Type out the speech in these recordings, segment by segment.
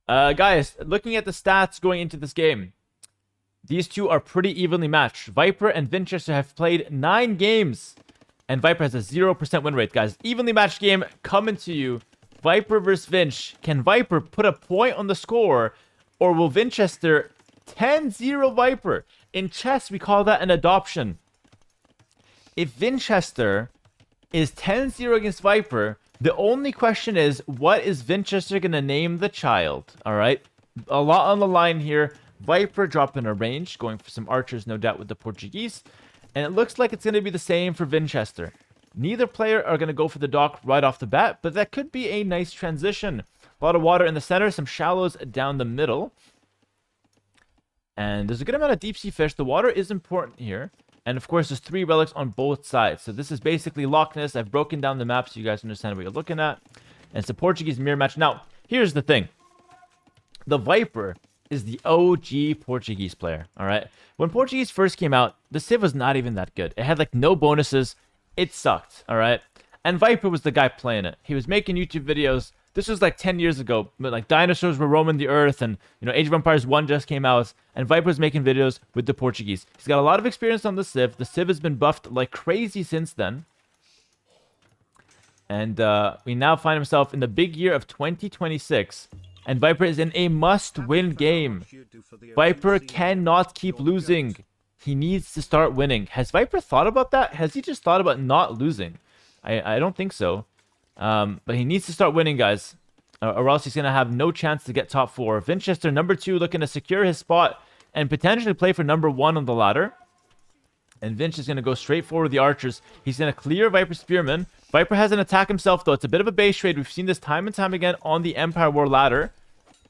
Guys, looking at the stats going into this game, these two are pretty evenly matched. Viper and Winchester have played 9 games, and Viper has a 0% win rate, guys. Evenly matched game coming to you. Viper versus Vinch. Can Viper put a point on the score, or will Winchester 10-0 Viper? In chess, we call that an adoption. If Winchester is 10-0 against Viper, the only question is, what is Winchester going to name the child? All right? A lot on the line here. Viper dropping a range, going for some archers, no doubt, with the Portuguese. And it looks like it's going to be the same for Winchester. Neither player are going to go for the dock right off the bat, but that could be a nice transition. A lot of water in the center, some shallows down the middle. And there's a good amount of deep sea fish. The water is important here. And of course, there's 3 relics on both sides. So this is basically Loch Ness. I've broken down the map so you guys understand what you're looking at. And it's a Portuguese mirror match. Now, here's the thing. The Viper is the OG Portuguese player, all right? When Portuguese first came out, the Civ was not even that good. It had, like, no bonuses. It sucked, all right? And Viper was the guy playing it. He was making YouTube videos. This was, like, 10 years ago. But, like, dinosaurs were roaming the earth, and, you know, Age of Empires 1 just came out, and Viper was making videos with the Portuguese. He's got a lot of experience on the Civ. The Civ has been buffed like crazy since then. And we now find himself in the big year of 2026. And Viper is in a must-win game. Viper cannot keep losing. He needs to start winning. Has Viper thought about that? Has he just thought about not losing? I don't think so. But he needs to start winning, guys. Or else he's going to have no chance to get top 4. Winchester, number 2, looking to secure his spot and potentially play for number 1 on the ladder. And Vinch is going to go straight forward with the archers. He's going to clear Viper Spearman. Viper has an attack himself, though. It's a bit of a base trade. We've seen this time and time again on the Empire War ladder.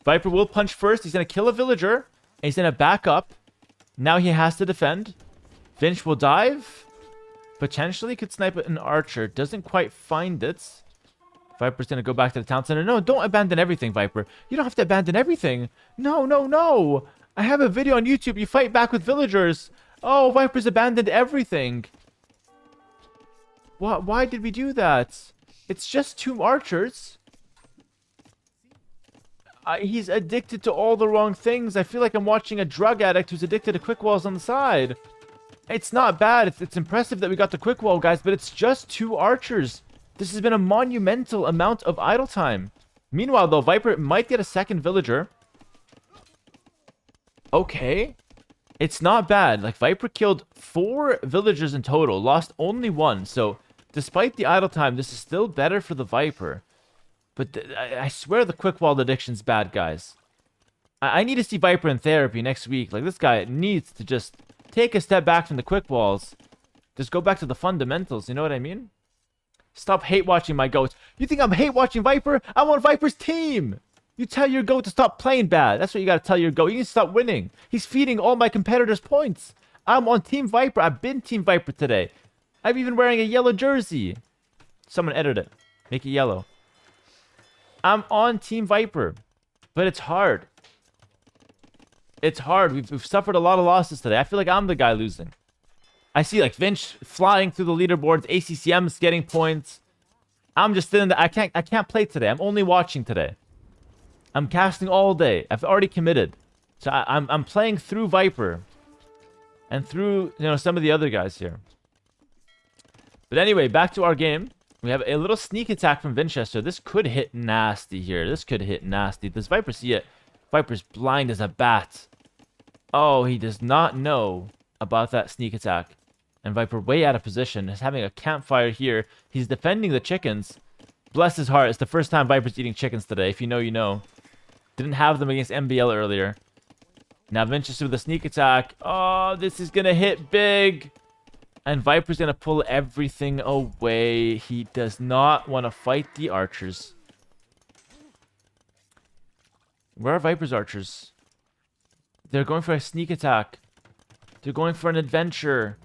Viper will punch first. He's going to kill a villager. And he's going to back up. Now he has to defend. Vinch will dive. Potentially could snipe an archer. Doesn't quite find it. Viper's going to go back to the town center. No, don't abandon everything, Viper. You don't have to abandon everything. No, no, no. I have a video on YouTube. You fight back with villagers. Oh, Viper's abandoned everything. What? Why did we do that? It's just 2 archers. He's addicted to all the wrong things. I feel like I'm watching a drug addict who's addicted to quick walls on the side. It's not bad. It's impressive that we got the quick wall, guys, but it's just 2 archers. This has been a monumental amount of idle time. Meanwhile, though, Viper might get a second villager. Okay. It's not bad. Like, Viper killed 4 villagers in total. Lost only 1. So, despite the idle time, this is still better for the Viper. But I swear the quick wall addiction's bad, guys. I need to see Viper in therapy next week. Like, this guy needs to just take a step back from the quick walls. Just go back to the fundamentals. You know what I mean? Stop hate watching my goats. You think I'm hate watching Viper? I'm on Viper's team. You tell your goat to stop playing bad. That's what you gotta tell your goat. You need to stop winning. He's feeding all my competitors points. I'm on Team Viper. I've been Team Viper today. I'm even wearing a yellow jersey. Someone edit it. Make it yellow. I'm on Team Viper. But it's hard. It's hard. We've suffered a lot of losses today. I feel like I'm the guy losing. I see, like, Vinch flying through the leaderboards. ACCM's getting points. I'm just sitting there. I can't play today. I'm only watching today. I'm casting all day. I've already committed. So I'm playing through Viper. And through, you know, some of the other guys here. But anyway, back to our game. We have a little sneak attack from Winchester. This could hit nasty here. This could hit nasty. Does Viper see it? Viper's blind as a bat. Oh, he does not know about that sneak attack. And Viper way out of position. Is having a campfire here. He's defending the chickens. Bless his heart. It's the first time Viper's eating chickens today. If you know, you know. Didn't have them against MBL earlier. Now Winchester with a sneak attack. Oh, this is going to hit big. And Viper's going to pull everything away. He does not want to fight the archers. Where are Viper's archers? They're going for a sneak attack. They're going for an adventure.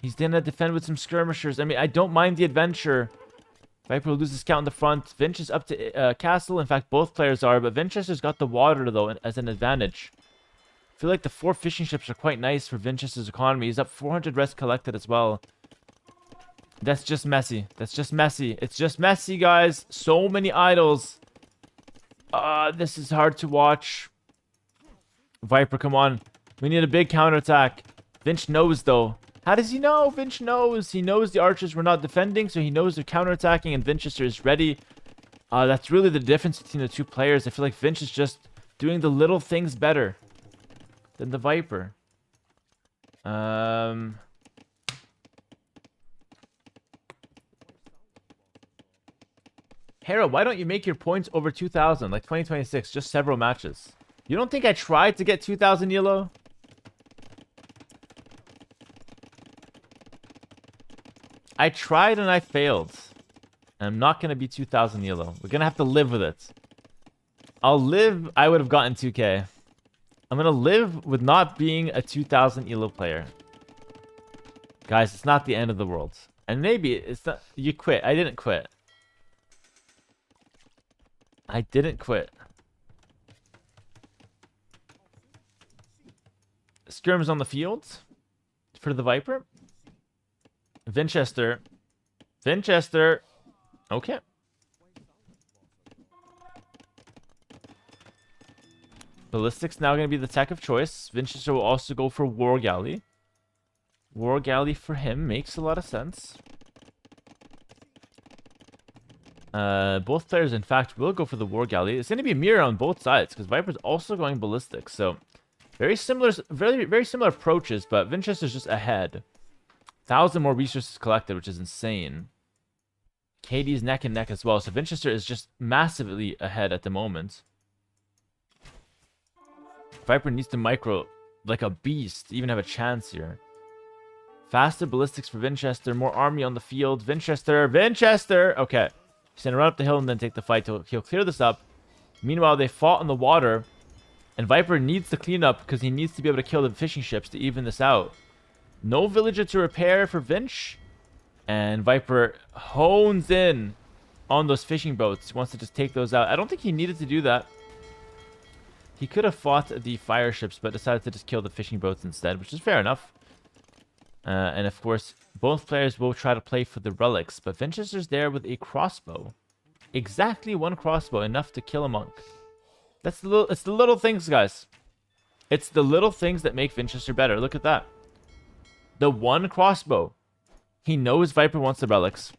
He's going to defend with some skirmishers. I mean, I don't mind the adventure. Viper will lose his count in the front. Vinch is up to castle. In fact, both players are. But Winchester's got the water, though, as an advantage. I feel like the 4 fishing ships are quite nice for Winchester's economy. He's up 400 rest collected as well. That's just messy. That's just messy. It's just messy, guys. So many idols. This is hard to watch. Viper, come on. We need a big counterattack. Vinch knows, though. How does he know? Vinch knows. He knows the archers were not defending, so he knows they're counterattacking, and Vinchester is ready. That's really the difference between the two players. I feel like Vinch is just doing the little things better than the Viper. Hera, why don't you make your points over 2,000, like 2026, just several matches? You don't think I tried to get 2,000 yellow? I tried and I failed. And I'm not going to be 2,000 yellow. We're going to have to live with it. I'll live... I would have gotten 2k. I'm going to live with not being a 2,000 yellow player. Guys, it's not the end of the world. And maybe it's not... You quit. I didn't quit. I didn't quit. Skirms on the field for the Viper. Vinchester. Vinchester. Okay. Ballistics now going to be the tech of choice. Vinchester will also go for War Galley. War Galley for him makes a lot of sense. Both players, in fact, will go for the War Galley. It's going to be a mirror on both sides because Viper's also going ballistic. So, very similar approaches, but Vinchester's just ahead. 1,000 more resources collected, which is insane. KD's neck and neck as well. So, Vinchester is just massively ahead at the moment. Viper needs to micro like a beast to even have a chance here. Faster ballistics for Vinchester. More army on the field. Vinchester. Vinchester! Okay. He's going to run up the hill and then take the fight. He'll clear this up. Meanwhile, they fought in the water. And Viper needs to clean up because he needs to be able to kill the fishing ships to even this out. No villager to repair for Vinch. And Viper hones in on those fishing boats. He wants to just take those out. I don't think he needed to do that. He could have fought the fire ships, but decided to just kill the fishing boats instead, which is fair enough. And of course, both players will try to play for the relics, but Vinchester's there with a crossbow. Exactly one crossbow, enough to kill a monk. It's the little things, guys. It's the little things that make Vinchester better. Look at that. The one crossbow. He knows Viper wants the relics.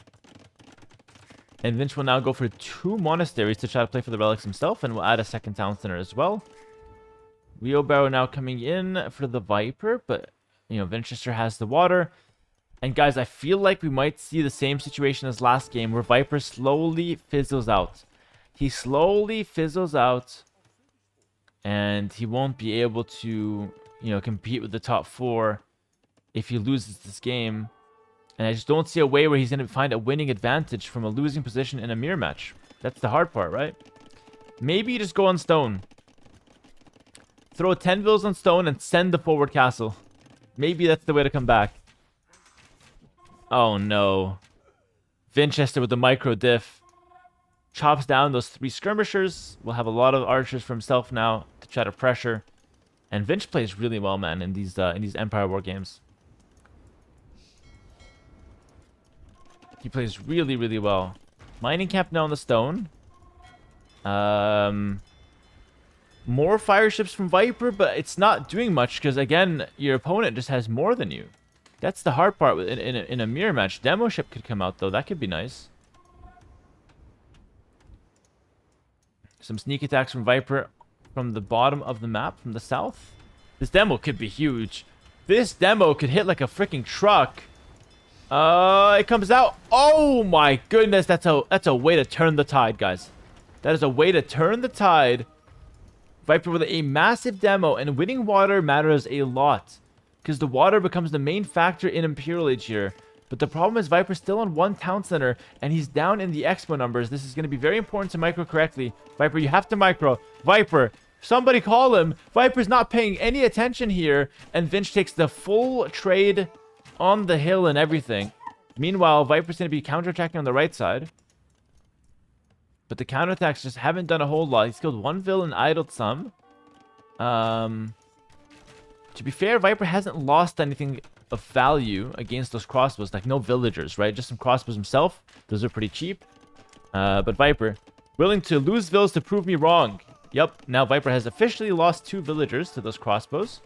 And Vinch will now go for 2 monasteries to try to play for the relics himself, and will add a second town center as well. Wheelbarrow now coming in for the Viper, but... You know, Vinchester has the water. And guys, I feel like we might see the same situation as last game where Viper slowly fizzles out. He slowly fizzles out. And he won't be able to, you know, compete with the top 4 if he loses this game. And I just don't see a way where he's going to find a winning advantage from a losing position in a mirror match. That's the hard part, right? Maybe you just go on stone. Throw 10 vills on stone and send the forward castle. Maybe that's the way to come back. Oh, no. Vinchester with the micro diff. Chops down those 3 skirmishers. Will have a lot of archers for himself now to try to pressure. And Vinch plays really well, man, in these Empire War games. He plays really, really well. Mining camp now on the stone. More fire ships from Viper, but it's not doing much because, again, your opponent just has more than you. That's the hard part in a mirror match. Demo ship could come out, though. That could be nice. Some sneak attacks from Viper from the bottom of the map, from the south. This demo could be huge. This demo could hit like a freaking truck. It comes out. Oh, my goodness. That's a way to turn the tide, guys. That is a way to turn the tide. Viper with a massive demo, and winning water matters a lot because the water becomes the main factor in Imperial Age here. But the problem is Viper's still on 1 town center and he's down in the expo numbers. This is going to be very important to micro correctly. Viper, you have to micro. Viper, somebody call him. Viper's not paying any attention here, and Vinch takes the full trade on the hill and everything. Meanwhile, Viper's going to be counterattacking on the right side. But the counterattacks just haven't done a whole lot. He's killed 1 villain and idled some. To be fair, Viper hasn't lost anything of value against those crossbows. Like, no villagers, right? Just some crossbows himself. Those are pretty cheap. But Viper Willing to lose villas to prove me wrong. Yep, now Viper has officially lost 2 villagers to those crossbows.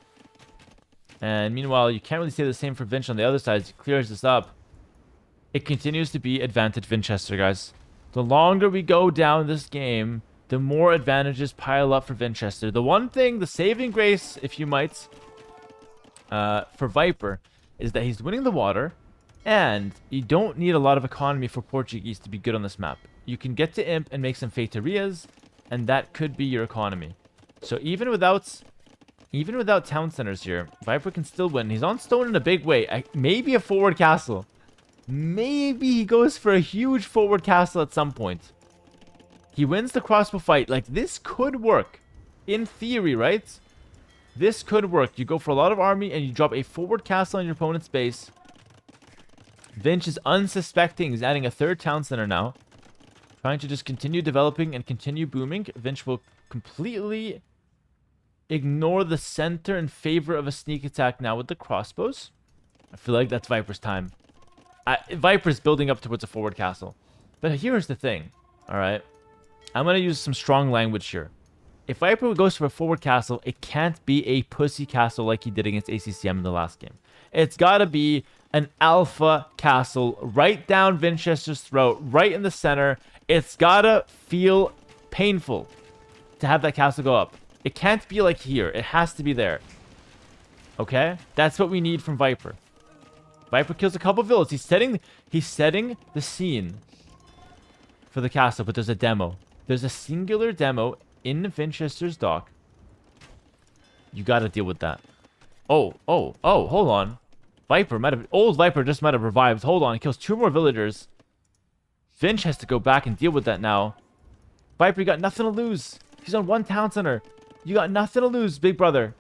And meanwhile, you can't really say the same for Vinch on the other side as he clears this up. It continues to be advantage Winchester, guys. The longer we go down this game, the more advantages pile up for Winchester. The one thing, the saving grace, if you might, for Viper, is that he's winning the water, and you don't need a lot of economy for Portuguese to be good on this map. You can get to Imp and make some Feitarias, and that could be your economy. So even without town centers here, Viper can still win. He's on stone in a big way. Maybe a forward castle. Maybe he goes for a huge forward castle at some point. He wins the crossbow fight. Like, this could work. In theory, right? This could work. You go for a lot of army and you drop a forward castle on your opponent's base. Vinch is unsuspecting. He's adding a 3rd town center now. Trying to just continue developing and continue booming. Vinch will completely ignore the center in favor of a sneak attack now with the crossbows. I feel like that's Viper's time. Viper's building up towards a forward castle. But here's the thing. Alright. I'm going to use some strong language here. If Viper goes for a forward castle, it can't be a pussy castle like he did against ACCM in the last game. It's got to be an alpha castle right down Winchester's throat, right in the center. It's got to feel painful to have that castle go up. It can't be like here. It has to be there. Okay? That's what we need from Viper. Viper kills a couple villas. He's setting the scene for the castle, but there's a demo. There's a singular demo in Winchester's dock. You got to deal with that. Oh, hold on. Old Viper just might have revived. Hold on, he kills 2 more villagers. Vinch has to go back and deal with that now. Viper, you got nothing to lose. He's on 1 town center. You got nothing to lose, big brother.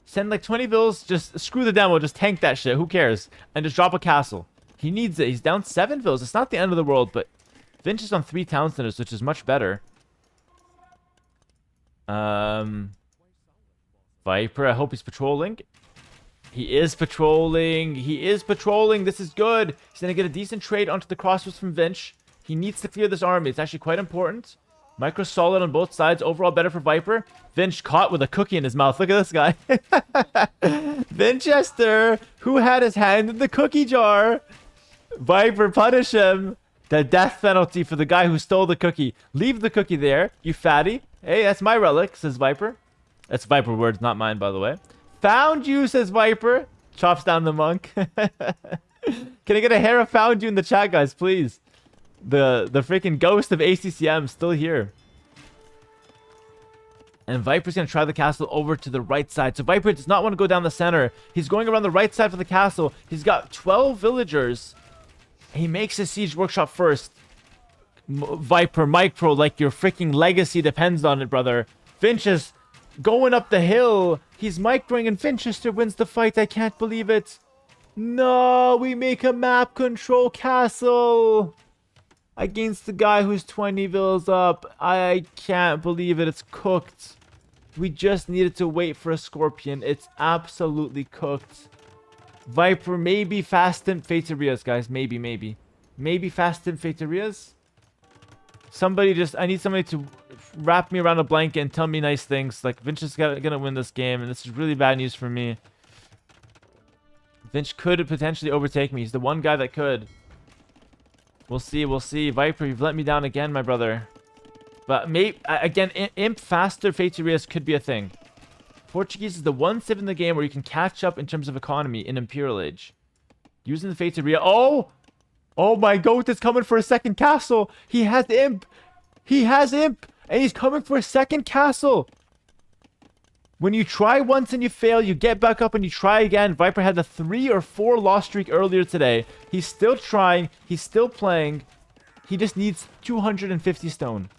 Send like 20 vills, just screw the demo, just tank that shit, who cares? And just drop a castle. He needs it. He's down 7 vills. It's not the end of the world, but Vinch is on 3 town centers, which is much better. Viper, I hope he's patrolling. He is patrolling. He is patrolling. This is good. He's going to get a decent trade onto the crossbows from Vinch. He needs to clear this army. It's actually quite important. Micro solid on both sides. Overall better for Viper. Vinch caught with a cookie in his mouth. Look at this guy. Winchester, who had his hand in the cookie jar. Viper, punish him. The death penalty for the guy who stole the cookie. Leave the cookie there, you fatty. Hey, that's my relic, says Viper. That's Viper words, not mine, by the way. Found you, says Viper. Chops down the monk. Can I get a Hera found you in the chat, guys, please? The freaking ghost of ACCM still here. And Viper's going to try the castle over to the right side. So Viper does not want to go down the center. He's going around the right side for the castle. He's got 12 villagers. He makes his siege workshop first. Viper, micro, like your freaking legacy depends on it, brother. Finch is going up the hill. He's microing and Winchester wins the fight. I can't believe it. No, we make a map control castle against the guy who's 20 vills up. I can't believe it. It's cooked. We just needed to wait for a scorpion. It's absolutely cooked. Viper, maybe fast and Feitarias, guys. Maybe. Maybe fast and Feitarias. Somebody just... I need somebody to wrap me around a blanket and tell me nice things. Like, Vinch is gonna win this game, and this is really bad news for me. Vinch could potentially overtake me. He's the one guy that could. We'll see. Viper, you've let me down again, my brother. But again, Imp faster Feitarias could be a thing. Portuguese is the one civ in the game where you can catch up in terms of economy in Imperial Age. Using the Feitaria. Oh, my goat is coming for a second castle. He has Imp. And he's coming for a second castle. When you try once and you fail, you get back up and you try again. Viper had a 3 or 4 loss streak earlier today. He's still trying. He's still playing. He just needs 250 stone.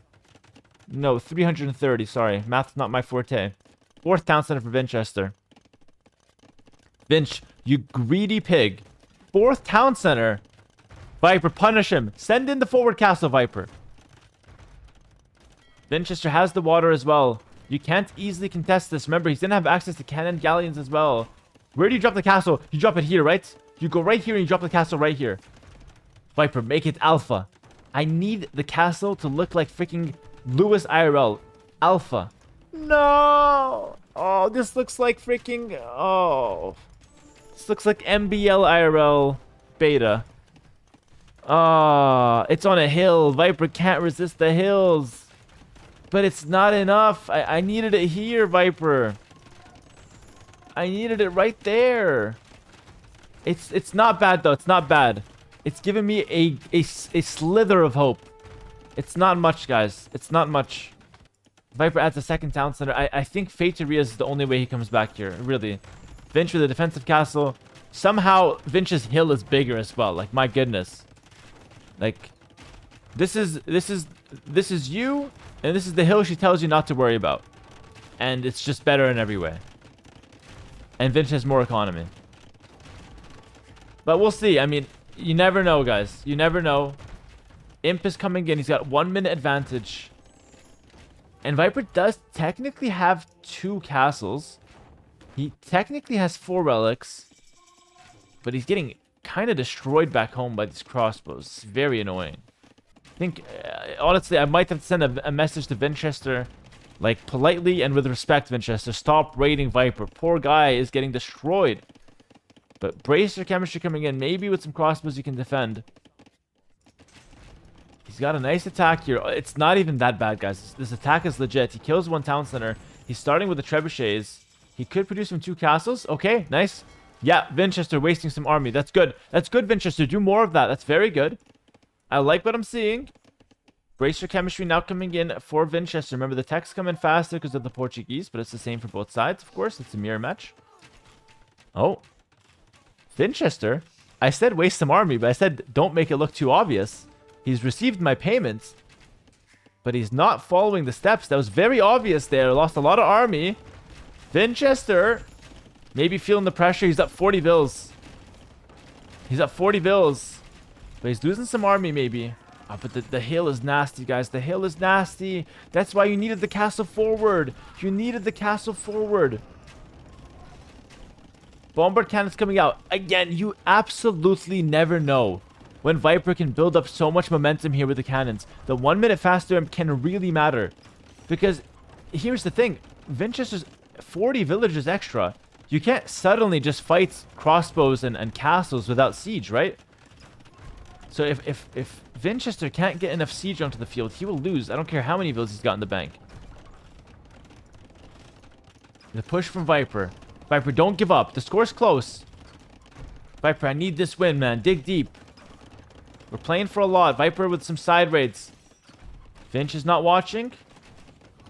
No, 330. Sorry. Math's not my forte. 4th town center for Winchester. Vinch, you greedy pig. 4th town center. Viper, punish him. Send in the forward castle, Viper. Winchester has the water as well. You can't easily contest this. Remember, he's going to have access to cannon galleons as well. Where do you drop the castle? You drop it here, right? You go right here and you drop the castle right here. Viper, make it alpha. I need the castle to look like freaking Lewis IRL. Alpha. No! Oh, this looks like freaking... Oh. This looks like MBL IRL beta. Ah, it's on a hill. Viper can't resist the hills. But it's not enough. I needed it here, Viper. I needed it right there. It's not bad, though. It's not bad. It's giving me a slither of hope. It's not much, guys. It's not much. Viper adds a second town center. I think Fateria is the only way he comes back here. Really. Vinch with a defensive castle. Somehow, Vinch's hill is bigger as well. Like, my goodness. Like, this is you, and this is the hill she tells you not to worry about. And it's just better in every way. And Vinch has more economy. But we'll see. I mean, you never know, guys. You never know. Imp is coming in. He's got 1 minute advantage. And Viper does technically have 2 castles. He technically has 4 relics. But he's getting kind of destroyed back home by these crossbows. It's very annoying. I think, honestly, I might have to send a message to Winchester. Like, politely and with respect, Winchester. Stop raiding Viper. Poor guy is getting destroyed. But Bracer Chemistry coming in. Maybe with some crossbows you can defend. He's got a nice attack here. It's not even that bad, guys. This attack is legit. He kills 1 town center. He's starting with the trebuchets. He could produce from 2 castles. Okay, nice. Yeah, Winchester wasting some army. That's good. That's good, Winchester. Do more of that. That's very good. I like what I'm seeing. Bracer Chemistry now coming in for Winchester. Remember, the techs come in faster because of the Portuguese, but it's the same for both sides, of course. It's a mirror match. Oh. Winchester? I said waste some army, but I said don't make it look too obvious. He's received my payments, but he's not following the steps. That was very obvious there. Lost a lot of army. Winchester, maybe feeling the pressure. He's up 40 vills. He's up 40 vills. But he's losing some army, maybe. Oh, but the hill is nasty, guys. The hill is nasty. That's why you needed the castle forward. You needed the castle forward. Bombard cannons coming out. Again, you absolutely never know when Viper can build up so much momentum here with the cannons. The 1 minute faster can really matter. Because here's the thing. Winchester's 40 villagers extra. You can't suddenly just fight crossbows and castles without siege, right? So if Winchester can't get enough siege onto the field, he will lose. I don't care how many villas he's got in the bank. The push from Viper. Viper, don't give up. The score's close. Viper, I need this win, man. Dig deep. We're playing for a lot. Viper with some side raids. Vinch is not watching.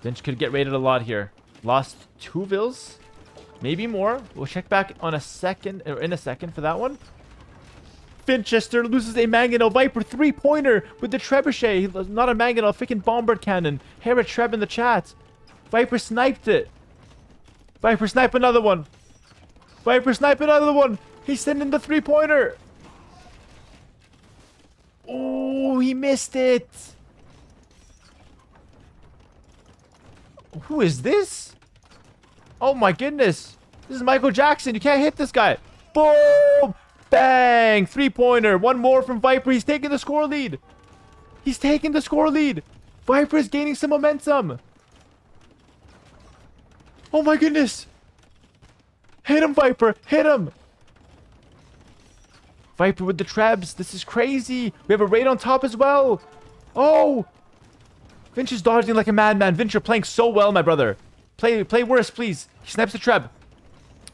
Vinch could get raided a lot here. Lost 2 vills. Maybe more. We'll check back on a second, or in a second for that one. Winchester loses a mangonel. Viper 3-pointer with the trebuchet. Not a mangonel, freaking bombard cannon. Hera Treb in the chat. Viper sniped it. Viper snipe another one. Viper snipe another one. He's sending the 3-pointer. Oh, he missed it. Who is this? Oh my goodness. This is Michael Jackson. You can't hit this guy. Boom. Bang. 3-pointer. One more from Viper. He's taking the score lead. He's taking the score lead. Viper is gaining some momentum. Oh my goodness. Hit him, Viper. Hit him. Viper with the trebs. This is crazy. We have a raid on top as well. Oh. Vinch is dodging like a madman. Vinch, you're playing so well, my brother. Play worse, please. He snipes the treb.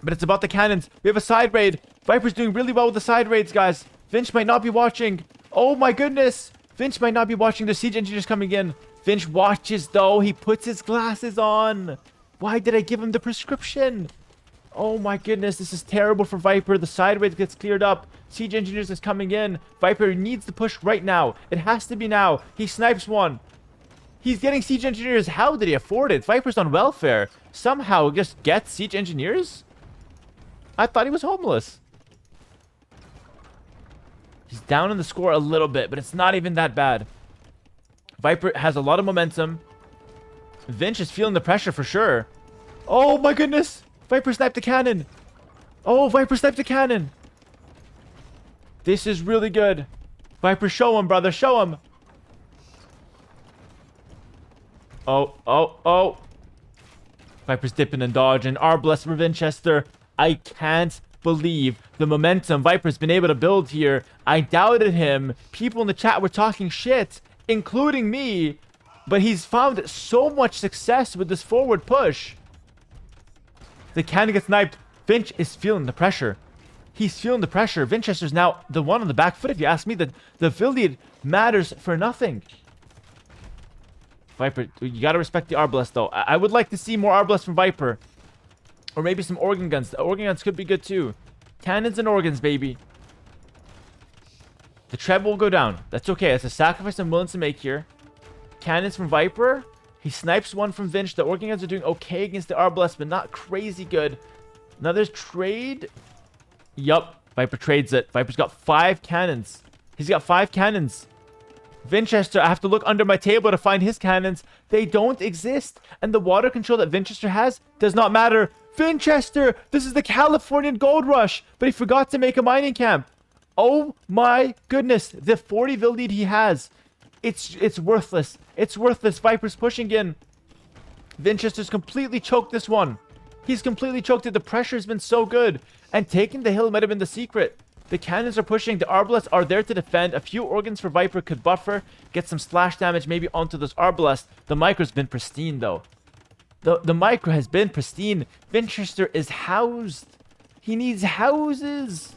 But it's about the cannons. We have a side raid. Viper's doing really well with the side raids, guys. Vinch might not be watching. Oh my goodness. Vinch might not be watching. The siege engineers coming in. Vinch watches, though. He puts his glasses on. Why did I give him the prescription? Oh my goodness. This is terrible for Viper. The side raid gets cleared up. Siege engineers is coming in. Viper needs to push right now. It has to be now. He snipes one. He's getting siege engineers. How did he afford it? Viper's on welfare. Somehow just gets siege engineers? I thought he was homeless. He's down in the score a little bit, but it's not even that bad. Viper has a lot of momentum. Vinch is feeling the pressure for sure. Oh my goodness. Viper sniped the cannon. Oh, Viper sniped the cannon. This is really good. Viper, show him, brother. Show him. Oh, oh, oh. Viper's dipping and dodging. Arbalest for Winchester. I can't believe the momentum Viper's been able to build here. I doubted him. People in the chat were talking shit, including me. But he's found so much success with this forward push. The cannon gets sniped. Vinch is feeling the pressure. He's feeling the pressure. Winchester's now the one on the back foot, if you ask me. The affiliate matters for nothing. Viper, you gotta respect the Arbalest, though. I would like to see more Arbalest from Viper. Or maybe some organ guns. The organ guns could be good, too. Cannons and organs, baby. The treble will go down. That's okay. That's a sacrifice I'm willing to make here. Cannons from Viper. He snipes one from Vinch. The organ guns are doing okay against the Arbalest, but not crazy good. Another trade. Yup. Viper trades it. Viper's got 5 cannons. He's got 5 cannons. Winchester, I have to look under my table to find his cannons. They don't exist. And the water control that Winchester has does not matter. Winchester! This is the Californian gold rush. But he forgot to make a mining camp. Oh my goodness. The 40 vil lead he has. It's worthless. It's worthless. Viper's pushing in. Winchester's completely choked this one. He's completely choked it. The pressure's been so good. And taking the hill might have been the secret. The cannons are pushing. The Arbalest are there to defend. A few organs for Viper could buffer. Get some splash damage maybe onto those Arbalest. The micro's been pristine, though. The micro has been pristine. Winchester is housed. He needs houses.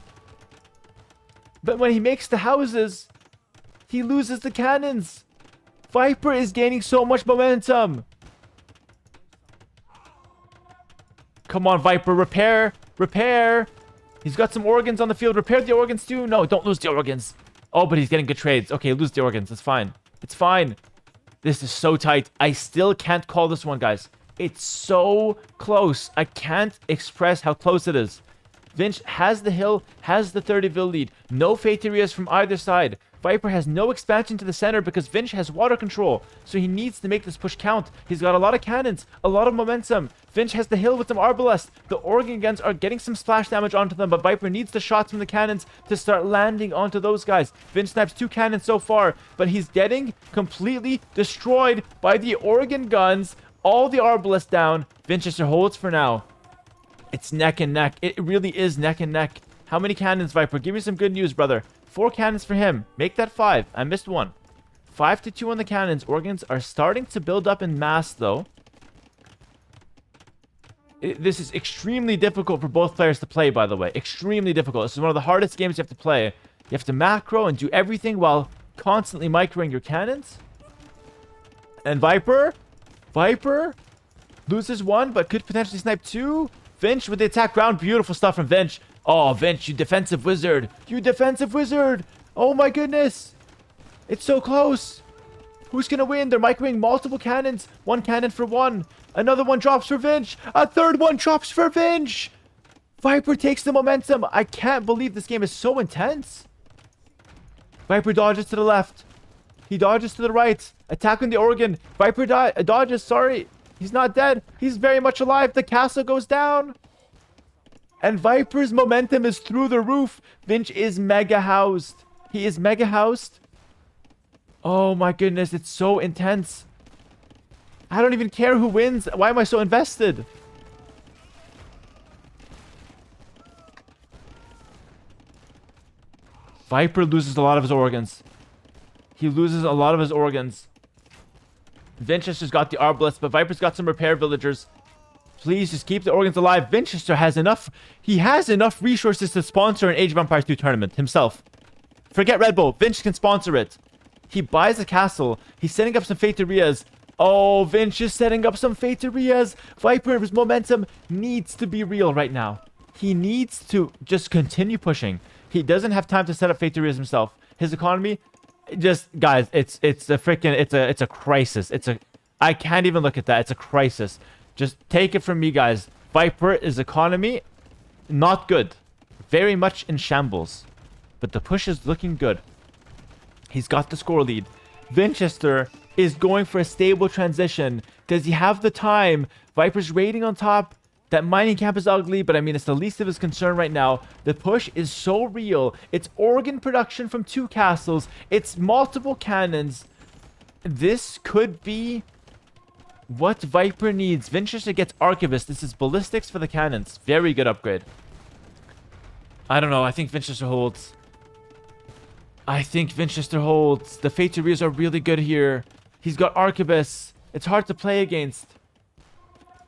But when he makes the houses, he loses the cannons. Viper is gaining so much momentum. Come on, Viper. Repair. Repair. He's got some organs on the field. Repair the organs too. No, don't lose the organs. Oh, but he's getting good trades. Okay, lose the organs. It's fine. It's fine. This is so tight. I still can't call this one, guys. It's so close. I can't express how close it is. Vinch has the hill, has the 30 vil lead. No Faterias from either side. Viper has no expansion to the center because Vinch has water control. So he needs to make this push count. He's got a lot of cannons, a lot of momentum. Vinch has the hill with some Arbalest. The organ guns are getting some splash damage onto them, but Viper needs the shots from the cannons to start landing onto those guys. Vinch snipes 2 cannons so far, but he's getting completely destroyed by the organ guns. All the Arbalest down. Winchester holds for now. It's neck and neck. It really is neck and neck. How many cannons, Viper? Give me some good news, brother. 4 cannons for him. Make that 5. I missed one. 5-2 on the cannons. Organs are starting to build up in mass, though. This is extremely difficult for both players to play, by the way. Extremely difficult. This is one of the hardest games you have to play. You have to macro and do everything while constantly microing your cannons. And Viper loses 1, but could potentially snipe 2. Vinch with the attack round. Beautiful stuff from Vinch. Oh, Vinch, you defensive wizard. You defensive wizard. Oh, my goodness. It's so close. Who's going to win? They're microing multiple cannons. 1 cannon for 1. Another one drops for Vinch. A third one drops for Vinch. Viper takes the momentum. I can't believe this game is so intense. Viper dodges to the left. He dodges to the right. Attacking the organ. Viper dodges. Sorry. He's not dead. He's very much alive. The castle goes down. And Viper's momentum is through the roof. Vinch is mega housed. He is mega housed. Oh my goodness. It's so intense. I don't even care who wins. Why am I so invested? Viper loses a lot of his organs. He loses a lot of his organs. Winchester's got the Arbalest, but Viper's got some repair villagers. Please just keep the organs alive. Winchester has enough. He has enough resources to sponsor an Age of Empires 2 tournament himself. Forget Red Bull. Vinch can sponsor it. He buys a castle. He's setting up some Faterias. Oh, Vinch is setting up some Faterias. Viper's momentum needs to be real right now. He needs to just continue pushing. He doesn't have time to set up Faterias himself. His economy, just guys, it's a freaking it's a crisis. I can't even look at that. It's a crisis. Just take it from me, guys. Viper is economy not good. Very much in shambles. But the push is looking good. He's got the score lead. Winchester is going for a stable transition. Does he have the time? Viper's raiding on top. That mining camp is ugly, but I mean, it's the least of his concern right now. The push is so real. It's organ production from 2 castles. It's multiple cannons. This could be What Viper needs. Winchester gets Arquebus. This is ballistics for the cannons. Very good upgrade. I don't know. I think Winchester holds. I think Winchester holds. The Faterias are really good here. He's got Arquebus. It's hard to play against.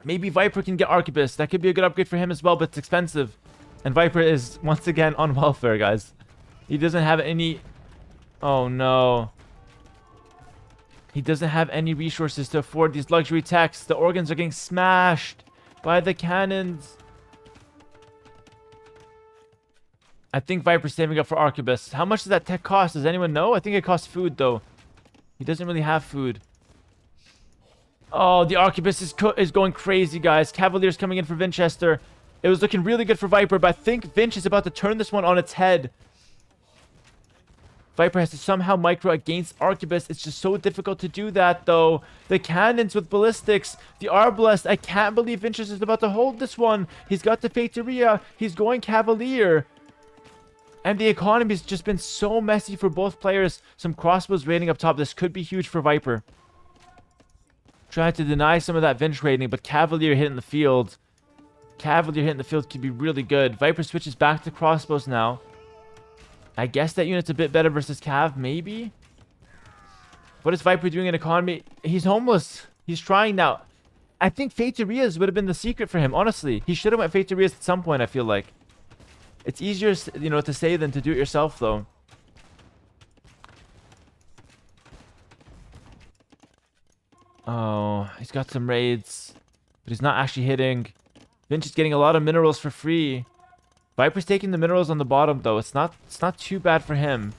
Maybe Viper can get Arquebus. That could be a good upgrade for him as well, but it's expensive. And Viper is, once again, on welfare, guys. He doesn't have any... Oh, no. He doesn't have any resources to afford these luxury techs. The organs are getting smashed by the cannons. I think Viper's saving up for Arquebus. How much does that tech cost? Does anyone know? I think it costs food, though. He doesn't really have food. Oh, the Arquebus is going crazy, guys. Cavalier's coming in for Winchester. It was looking really good for Viper, but I think Vinch is about to turn this one on its head. Viper has to somehow micro against Arquebus. It's just so difficult to do that, though. The cannons with ballistics. The Arbalest. I can't believe Vinch is about to hold this one. He's got the Fateria. He's going Cavalier. And the economy has just been so messy for both players. Some crossbows raiding up top. This could be huge for Viper. Trying to deny some of that Vinch raiding, but Cavalier hitting the field. Cavalier hitting the field could be really good. Viper switches back to crossbows now. I guess that unit's a bit better versus Cav, maybe? What is Viper doing in economy? He's homeless. He's trying now. I think Faterias would have been the secret for him, honestly. He should have went Faterias at some point, I feel like. It's easier, you know, to say than to do it yourself, though. Oh, he's got some raids. But he's not actually hitting. Vinch is getting a lot of minerals for free. Viper's taking the minerals on the bottom, though. It's not too bad for him.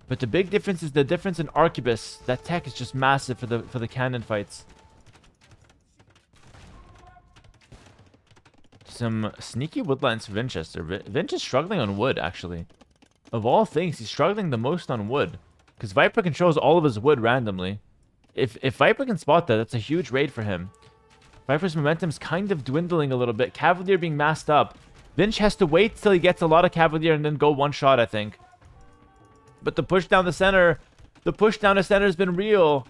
But the big difference is the difference in Arquebus. That tech is just massive for the cannon fights. Some sneaky woodlines for Winchester. Vinch is struggling on wood, actually. Of all things, he's struggling the most on wood. Because Viper controls all of his wood randomly. If Viper can spot that, that's a huge raid for him. Viper's momentum's kind of dwindling a little bit. Cavalier being masked up. Vinch has to wait till he gets a lot of Cavalier and then go one shot, I think. But the push down the center. The push down the center has been real.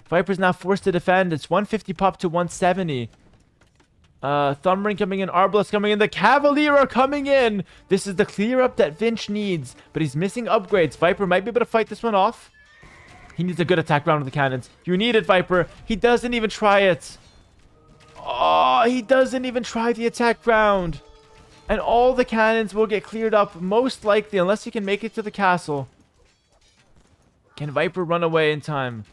Viper's now forced to defend. It's 150 pop to 170. Thumbring coming in. Arbalest coming in. The Cavalier are coming in. This is the clear up that Vinch needs. But he's missing upgrades. Viper might be able to fight this one off. He needs a good attack round with the cannons. You need it, Viper. He doesn't even try it. Oh, he doesn't even try the attack round. And all the cannons will get cleared up, most likely, unless he can make it to the castle. Can Viper run away in time?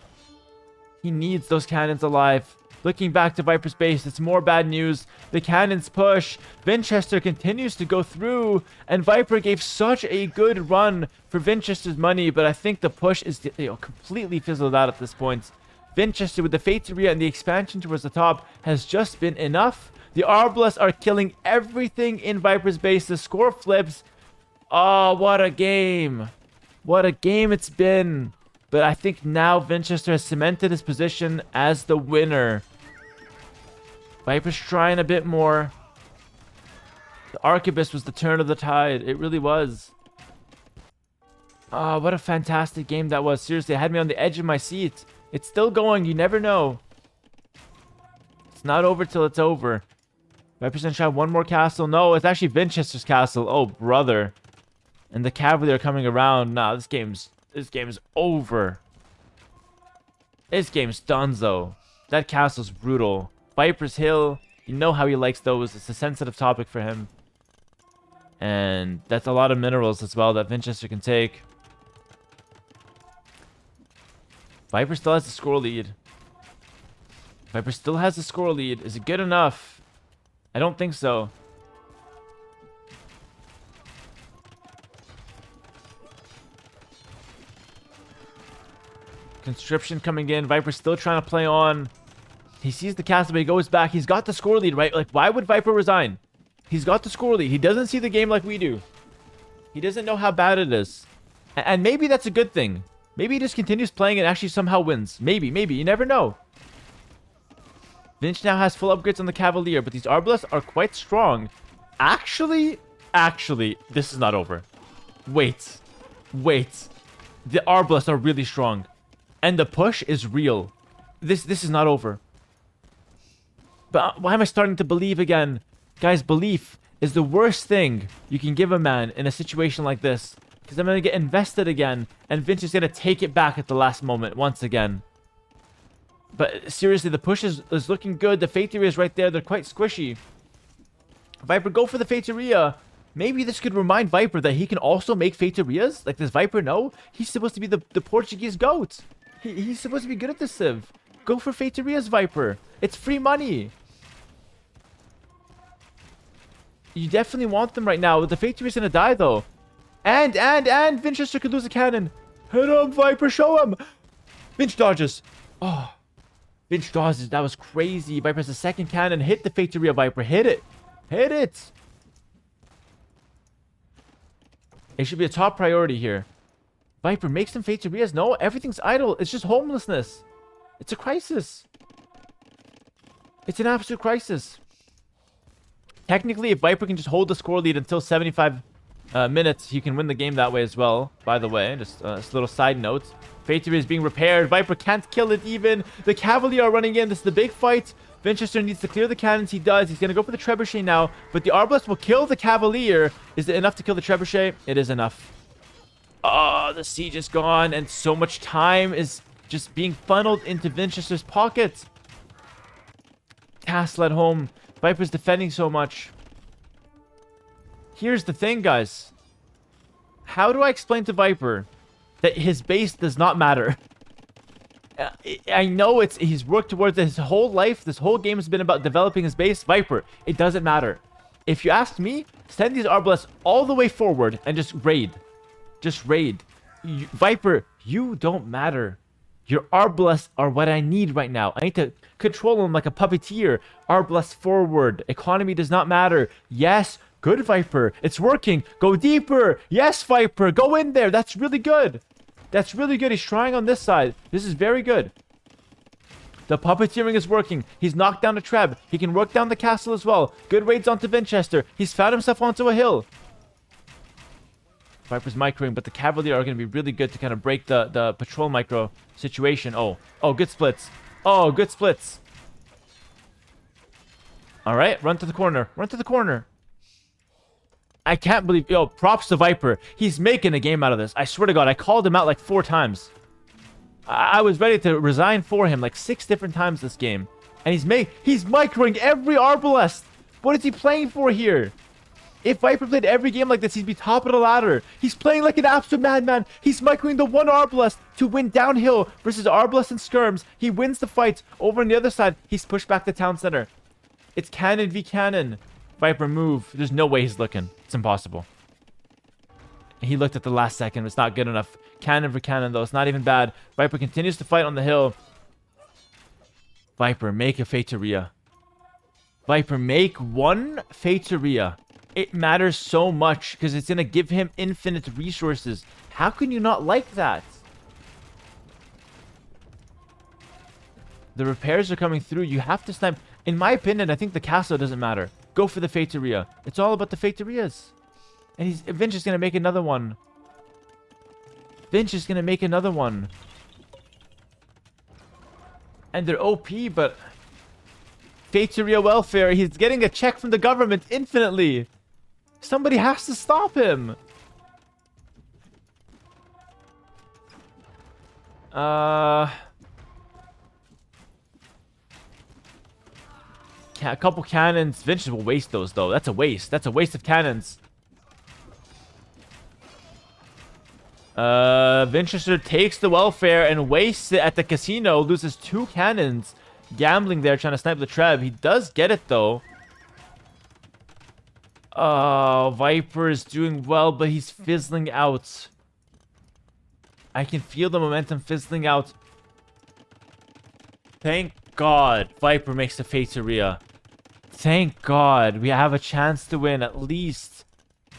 He needs those cannons alive. Looking back to Viper's base, it's more bad news. The cannons push. Winchester continues to go through. And Viper gave such a good run for Winchester's money. But I think the push is completely fizzled out at this point. Winchester with the Fateria and the expansion towards the top has just been enough. The Arbalest are killing everything in Viper's base. The score flips. Oh, what a game. What a game it's been. But I think now Winchester has cemented his position as the winner. Viper's trying a bit more. The Arquebus was the turn of the tide. It really was. Oh, what a fantastic game that was. Seriously, it had me on the edge of my seat. It's still going. You never know. It's not over till it's over. Viper's gonna try one more castle. No, it's actually Winchester's castle. Oh, brother. And the Cavalier coming around. Nah, this game's over. This game's donezo. That castle's brutal. Viper's Hill. You know how he likes those. It's a sensitive topic for him. And that's a lot of minerals as well that Winchester can take. Viper still has the score lead. Viper still has the score lead. Is it good enough? I don't think so. Conscription coming in. Viper's still trying to play on. He sees the castle, but he goes back. He's got the score lead, right? Like, why would Viper resign? He's got the score lead. He doesn't see the game like we do. He doesn't know how bad it is. And maybe that's a good thing. Maybe he just continues playing and actually somehow wins. Maybe. You never know. Vinch now has full upgrades on the Cavalier, but these Arbalests are quite strong. Actually, this is not over. Wait. The Arbalests are really strong. And the push is real. This is not over. But why am I starting to believe again? Guys, belief is the worst thing you can give a man in a situation like this. Because I'm going to get invested again. And Vince is going to take it back at the last moment once again. But seriously, the push is looking good. The Fateria is right there. They're quite squishy. Viper, go for the Fateria. Maybe this could remind Viper that he can also make Faterias. Like, does Viper know? He's supposed to be the Portuguese GOAT. He's supposed to be good at this Civ. Go for Faterias, Viper. It's free money. You definitely want them right now. The Fateria's gonna die, though. And Winchester could lose a cannon. Hit him, Viper. Show him. Vinch dodges. Oh. Vinch dodges. That was crazy. Viper's the second cannon. Hit the Fateria, Viper. Hit it. Hit it. It should be a top priority here. Viper, make some Faterias. No, everything's idle. It's just homelessness. It's a crisis. It's an absolute crisis. Technically, if Viper can just hold the score lead until 75 minutes, he can win the game that way as well. By the way, just a little side note. Fateria is being repaired. Viper can't kill it even. The Cavalier are running in. This is the big fight. Winchester needs to clear the cannons. He does. He's going to go for the Trebuchet now. But the Arbalest will kill the Cavalier. Is it enough to kill the Trebuchet? It is enough. Oh, the siege is gone. And so much time is just being funneled into Winchester's pockets. Castle at home. Viper's defending so much. Here's the thing, guys. How do I explain to Viper that his base does not matter? I know he's worked towards it his whole life. This whole game has been about developing his base. Viper, it doesn't matter. If you ask me, send these Arbalests all the way forward and just raid. Just raid. Viper, you don't matter. Your Arbalests are what I need right now. I need to control them like a puppeteer. Arbalest forward. Economy does not matter. Yes, good, Viper. It's working. Go deeper. Yes, Viper. Go in there. That's really good. That's really good. He's trying on this side. This is very good. The puppeteering is working. He's knocked down a Treb. He can work down the castle as well. Good raids onto Winchester. He's found himself onto a hill. Viper's microing, but the Cavalier are going to be really good to kind of break the patrol micro situation. Oh, good splits. Oh, good splits. All right, run to the corner. Run to the corner. I can't believe... Yo, props to Viper. He's making a game out of this. I swear to God, I called him out like 4 times. I was ready to resign for him like 6 different times this game. And he's microing every Arbalest. What is he playing for here? If Viper played every game like this, he'd be top of the ladder. He's playing like an absolute madman. He's microing the one Arbalest to win downhill versus Arbalest and Skirms. He wins the fight. Over on the other side, he's pushed back the town center. It's cannon v cannon. Viper, move. There's no way he's looking. It's impossible. He looked at the last second. It's not good enough. Cannon for cannon, though. It's not even bad. Viper continues to fight on the hill. Viper, make a Fateria. Viper, make one Fateria. It matters so much because it's going to give him infinite resources. How can you not like that? The repairs are coming through. You have to snipe. In my opinion, I think the castle doesn't matter. Go for the Fateria. It's all about the Faterias. And Vinch is going to make another one. Vinch is going to make another one. And they're OP, but... Fateria welfare. He's getting a check from the government infinitely. Somebody has to stop him. A couple cannons. Vinch will waste those, though. That's a waste. That's a waste of cannons. Winchester takes the welfare and wastes it at the casino. Loses 2 cannons. Gambling there, trying to snipe the Treb. He does get it, though. Oh, Viper is doing well, but he's fizzling out. I can feel the momentum fizzling out. Thank God Viper makes the Fateria. Thank God we have a chance to win at least.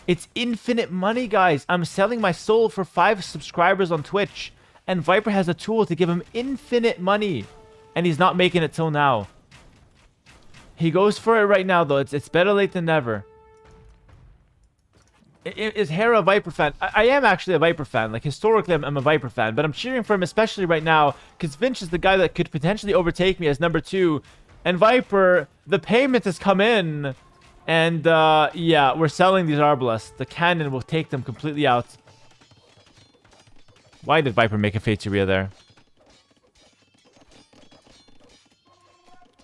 It's infinite money, guys. I'm selling my soul for 5 subscribers on Twitch. And Viper has a tool to give him infinite money. And he's not making it till now. He goes for it right now, though. It's better late than never. Is Hera a Viper fan? I am actually a Viper fan. Like, historically, I'm a Viper fan. But I'm cheering for him, especially right now. Because Vinch is the guy that could potentially overtake me as number 2. And Viper, the payment has come in. And, yeah, we're selling these Arbalests. The cannon will take them completely out. Why did Viper make a Fateria there?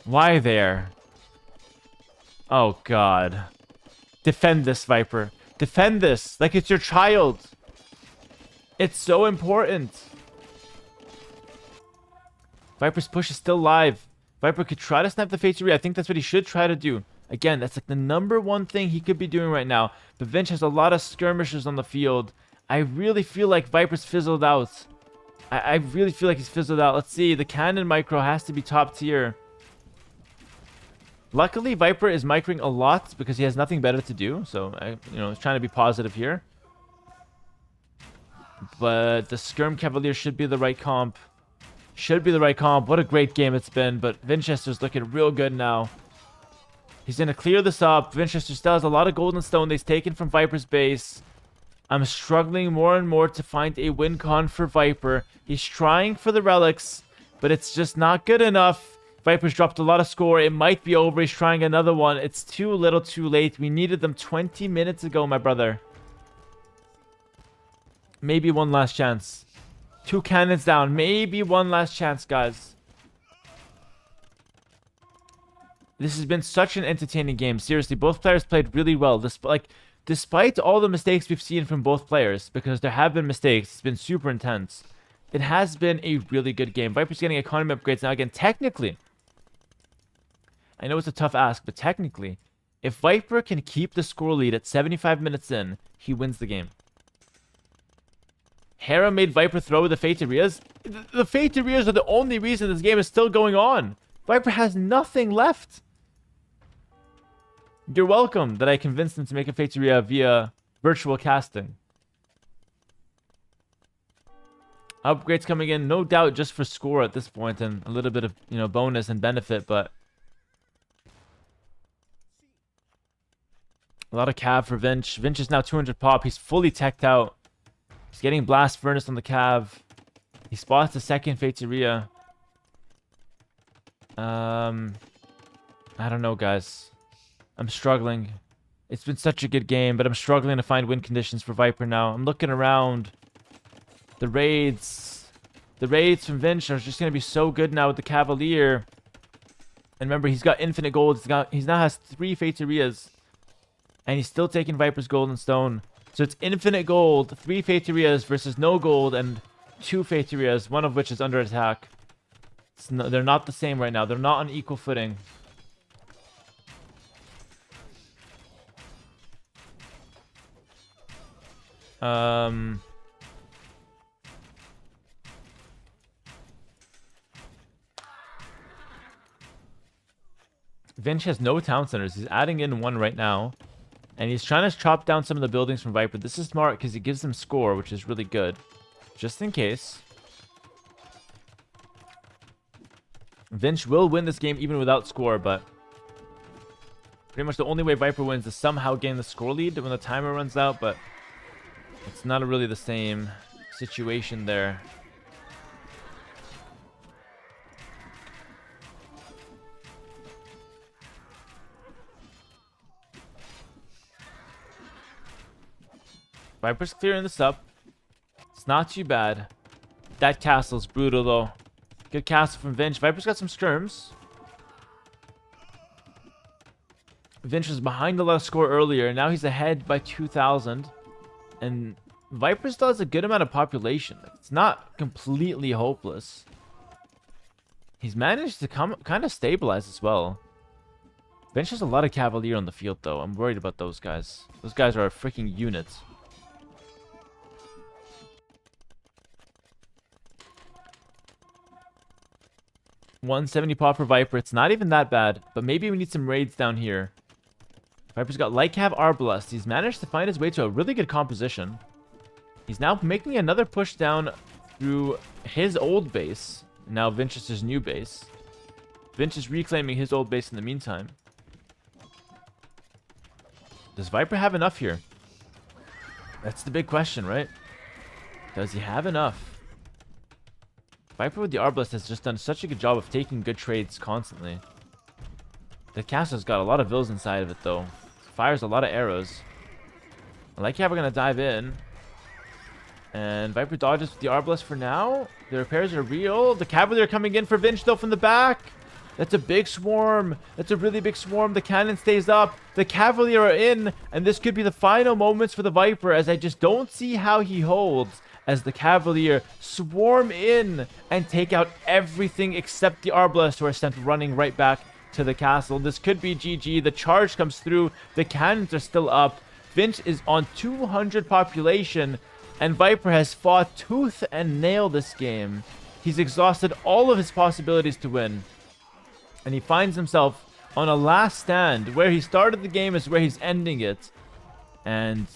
Why there? Oh, God. Defend this, Viper. Defend this like it's your child. It's so important. Viper's push is still live. Viper could try to snap the Fateria. I think that's what he should try to do. Again, that's like the #1 thing he could be doing right now. But Vinch has a lot of skirmishers on the field. I really feel like Viper's fizzled out. I really feel like he's fizzled out. Let's see. The cannon micro has to be top tier. Luckily, Viper is microing a lot because he has nothing better to do. So, he's trying to be positive here. But the Skirm Cavalier should be the right comp. Should be the right comp. What a great game it's been. But Vinchester's looking real good now. He's going to clear this up. Vinchester still has a lot of golden stone that he's taken from Viper's base. I'm struggling more and more to find a win con for Viper. He's trying for the relics, but it's just not good enough. Viper's dropped a lot of score. It might be over. He's trying another one. It's too little too late. We needed them 20 minutes ago, my brother. Maybe one last chance. 2 cannons down. Maybe one last chance, guys. This has been such an entertaining game. Seriously, both players played really well. Despite all the mistakes we've seen from both players, because there have been mistakes, it's been super intense. It has been a really good game. Viper's getting economy upgrades now. Again, technically, I know it's a tough ask, but technically, if Viper can keep the score lead at 75 minutes in, he wins the game. Hera made Viper throw the Faterias. The Faterias are the only reason this game is still going on. Viper has nothing left. You're welcome that I convinced him to make a Fateria via virtual casting. Upgrades coming in, no doubt, just for score at this point and a little bit of, bonus and benefit, but a lot of cav for Vinch. Vinch is now 200 pop. He's fully teched out. He's getting Blast Furnace on the cav. He spots the second Fateria. I don't know, guys. I'm struggling. It's been such a good game, but I'm struggling to find win conditions for Viper now. I'm looking around. The raids from Vinch are just going to be so good now with the Cavalier. And remember, he's got infinite gold. He now has 3 Faterias. And he's still taking Viper's golden stone. So it's infinite gold, 3 Faterias versus no gold and 2 Faterias, one of which is under attack. They're not the same right now. They're not on equal footing. Vinch has no town centers. He's adding in 1 right now. And he's trying to chop down some of the buildings from Viper. This is smart because it gives them score, which is really good. Just in case. Vinch will win this game even without score, but pretty much the only way Viper wins is somehow gain the score lead when the timer runs out, but it's not really the same situation there. Viper's clearing this up. It's not too bad. That castle's brutal, though. Good castle from Vinch. Viper's got some skirms. Vinch was behind a lot of score earlier. Now he's ahead by 2,000. And Viper still has a good amount of population. It's not completely hopeless. He's managed to kind of stabilize as well. Vinch has a lot of Cavalier on the field, though. I'm worried about those guys. Those guys are a freaking unit. $170 pop for Viper. It's not even that bad, but maybe we need some raids down here. Viper's got Light Cav Arbalest. He's managed to find his way to a really good composition. He's now making another push down through his old base. Now Vinchester's new base. Vinch is reclaiming his old base in the meantime. Does Viper have enough here? That's the big question, right? Does he have enough? Viper with the Arbalest has just done such a good job of taking good trades constantly. The castle's got a lot of vills inside of it, though. Fires a lot of arrows. I like how we're going to dive in. And Viper dodges with the Arbalest for now. The repairs are real. The Cavalier coming in for Vinch, though, from the back. That's a big swarm. That's a really big swarm. The cannon stays up. The Cavalier are in. And this could be the final moments for the Viper, as I just don't see how he holds as the Cavalier swarm in and take out everything except the Arbalest, who are sent running right back to the castle. This could be GG. The charge comes through. The cannons are still up. Vinch is on 200 population. And Viper has fought tooth and nail this game. He's exhausted all of his possibilities to win. And he finds himself on a last stand. Where he started the game is where he's ending it. And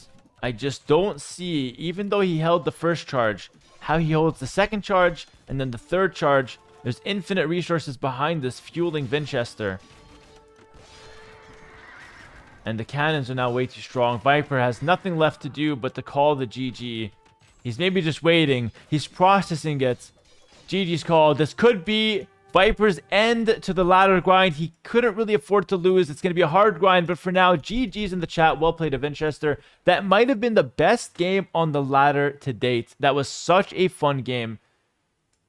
I just don't see, even though he held the first charge, how he holds the second charge and then the third charge. There's infinite resources behind this fueling Winchester. And the cannons are now way too strong. Viper has nothing left to do but to call the GG. He's maybe just waiting. He's processing it. GG's call. This could be Viper's end to the ladder grind. He couldn't really afford to lose. It's going to be a hard grind. But for now, GG's in the chat. Well played to Winchester. That might have been the best game on the ladder to date. That was such a fun game.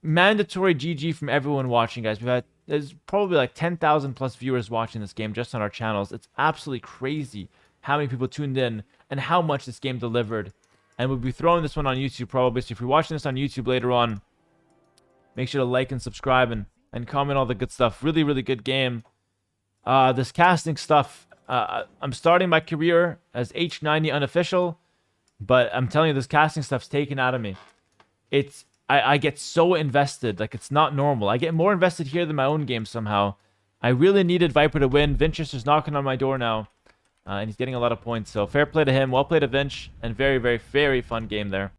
Mandatory GG from everyone watching, guys. There's probably like 10,000 plus viewers watching this game just on our channels. It's absolutely crazy how many people tuned in and how much this game delivered. And we'll be throwing this one on YouTube probably. So if you're watching this on YouTube later on, make sure to like and subscribe and comment all the good stuff. Really, really good game. This casting stuff, I'm starting my career as H90 unofficial, but I'm telling you, this casting stuff's taken out of me. I get so invested. Like, it's not normal. I get more invested here than my own game somehow. I really needed Viper to win. Vinchester's knocking on my door now. And he's getting a lot of points. So fair play to him. Well played to Vinch. And very, very, very fun game there.